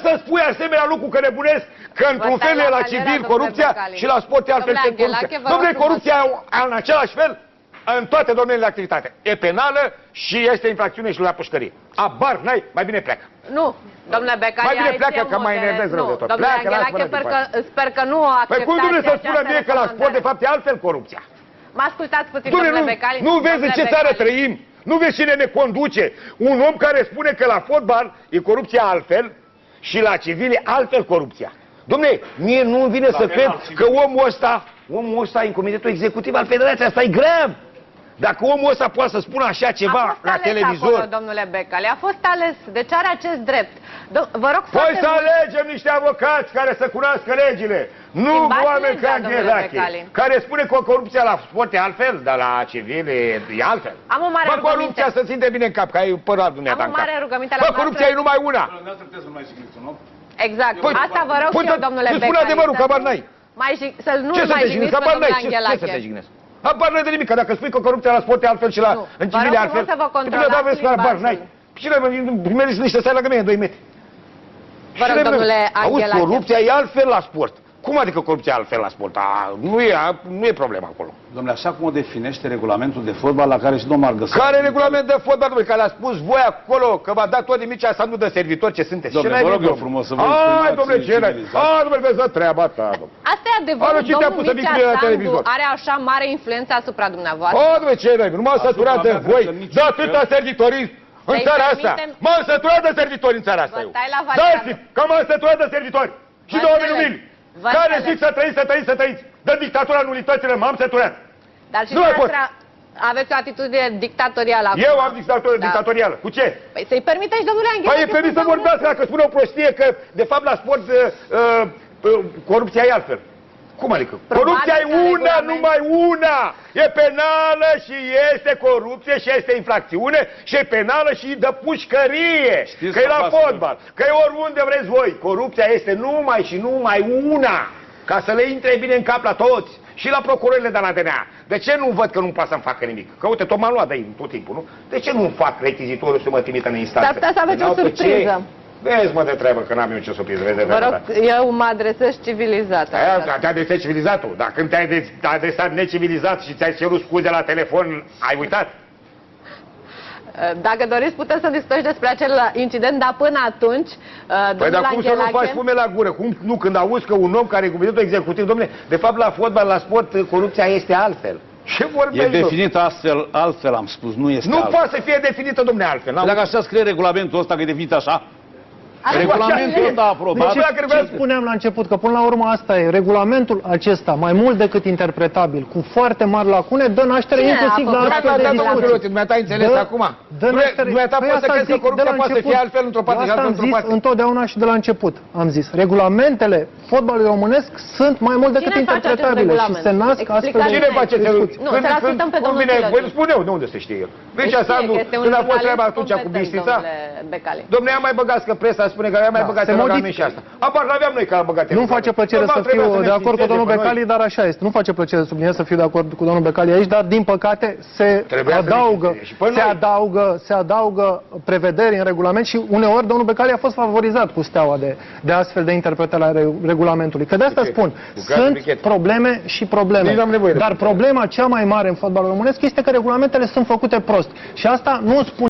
să spui asemenea lucru că nebunesc, că într-un fel e la civil corupția și la sport e altfel corupția. Dom'le, corupția în același fel în toate domeniile de activitate. E penală și este infracțiune și la pușcărie. Abar n-ai, mai bine pleacă. Nu, domnule Becali, mai bine pleacă că mai enervez rău de tot. Domnule Anghelache, sper că nu acceptați. Păi cum dumneavoastră să spună mie că la sport de fapt e altfel corupția? Mă ascultați puțin, domnule Becali. Nu vezi în ce țară trăim? Nu vezi cine ne conduce? Un om care spune că la fotbal e corupția altfel și la civil e altfel corupția. Dom'le, mie nu vine să cred că omul ăsta e în comitetul executiv al federației, asta e grav. Dacă omul ăsta poate să spună așa ceva la televizor... Acolo, domnule Becali, a fost ales, deci are acest drept. Vă rog păi să alegem niște avocați care să cunoască legile, nu oameni ca Anghelache, care spune că corupția la sport e altfel, dar la civil e altfel. Am o mare rugăminte. Corupția să ține bine în cap, că ai părul dumneata în cap. Am o mare rugăminte la corupția e numai una. Exact. Asta vă rog și eu, domnule Becali. Să spun adevărul, că bar n-ai. Să nu mai jigniți pe domnule Anghelache. Ce să te jignesc? Habar n-ai de nimic, că dacă spui că corupția la sport e altfel și în civil e altfel... Vă rog să vă controlați limbajul. Cine meriți niște stai lângă mine, 2 metri. Vă rog, domnule Anghelache. Auzi, corupția e altfel la sport. Cum adică corupția e altfel la sport? Nu e problema acolo. Domnule, așa cum o definește regulamentul de fotbal la care și domnul Margăsar... Care regulament de fotbal, domnule, că le-a spus voi acolo, că v-a dat tot de mici să nu dă servitori ce sunteți? Domnule, vă rog eu frumos să vă exprimați. Hai, domnule, ce n-ai? Hai, domnule, vezi la treaba ta, domnule. Asta e adevărul, domnul Mircea Sandu are așa mare influență asupra dumneavoastră. O, domnule, ce n-ai? Nu m-am săturat de voi, de atâta servitorism în țara asta. M-am săturat de servitori în țara asta, eu. Dați-mi că m-am săturat de servitori și de oameni umili. Care zic să trăiți, să trăiți, să trăiți. De dictatura nulităților m-am săturat. Dar și dumneavoastră aveți o atitudine dictatorială acum. Eu am dictatorială. Cu ce? Păi să-i permiteți, domnule Anghelache. Păi e permis să vorbească dacă spune o prostie că, de fapt, la sport corupția e altfel. Cum adică? Corupția e una, numai una! E penală și este corupție și este infracțiune și e penală și dă pușcărie. Că e la fotbal, că e oriunde vreți voi. Corupția este numai și numai una. Ca să le intre bine în cap la toți. Și la procurorile de la DNA. De ce nu văd că nu poate să-mi facă nimic? Că uite, tot m-am luat de ei tot timpul, nu? De ce nu fac rechizitorul să mă trimită în instanță? S-ar putea să aveți o surpriză. Vezi, mă, de treabă, că n-am eu ce surpriză. Vă rog, eu mă adresez civilizat. Te adresezi civilizatul. Dar când te-ai adresat necivilizat și ți-ai cerut scuze la telefon, ai uitat? Dacă doriți, putem să discutăm despre acel incident, dar până atunci, păi dar cum să nu faci fume la gură? Cum nu, când auzi că un om care e comitetul executiv, dom'le, de fapt la fotbal, la sport, corupția este altfel. Ce vorbești? E definită altfel am spus, nu este altfel. Nu poate să fie definită, dom'le, altfel. Dacă așa scrie regulamentul ăsta, că e definit așa, regulamentul ăsta aprobat. Ce spuneam la început, că până la urmă asta e, regulamentul acesta, mai mult decât interpretabil, cu foarte mari lacune, dă naștere inclusiv la astfel de discuții. Dumneata ai înțeles acum? Dumneata poți să crezi că corupția poate să fie altfel într-o parte și altfel într-o parte. Asta am zis întotdeauna și de la început. Am zis, regulamentele fotbalului românesc sunt mai mult decât interpretabile și se nasc astfel de Cine face discuții. Nu, să-l ascultăm pe domnul Filociu. Spune eu, de unde se știe el? Mircea Sandu, când a fost treaba atunci cu Bistrița, dom'le, am mai băgat că presa spune că mai băgat regulament și asta. Apar, n-aveam noi că am băgat. Nu face plăcere să fiu de acord cu domnul Becali, dar așa este. Nu face plăcere subliniez să fiu de acord cu domnul Becali aici, dar din păcate se adaugă prevederi în regulament și uneori domnul Becali a fost favorizat cu Steaua de astfel de interpretare a regulamentului. Că de asta spun, sunt probleme și probleme. Dar problema cea mai mare în fotbalul românesc este că regulamentele sunt făcute prost. Și asta nu spun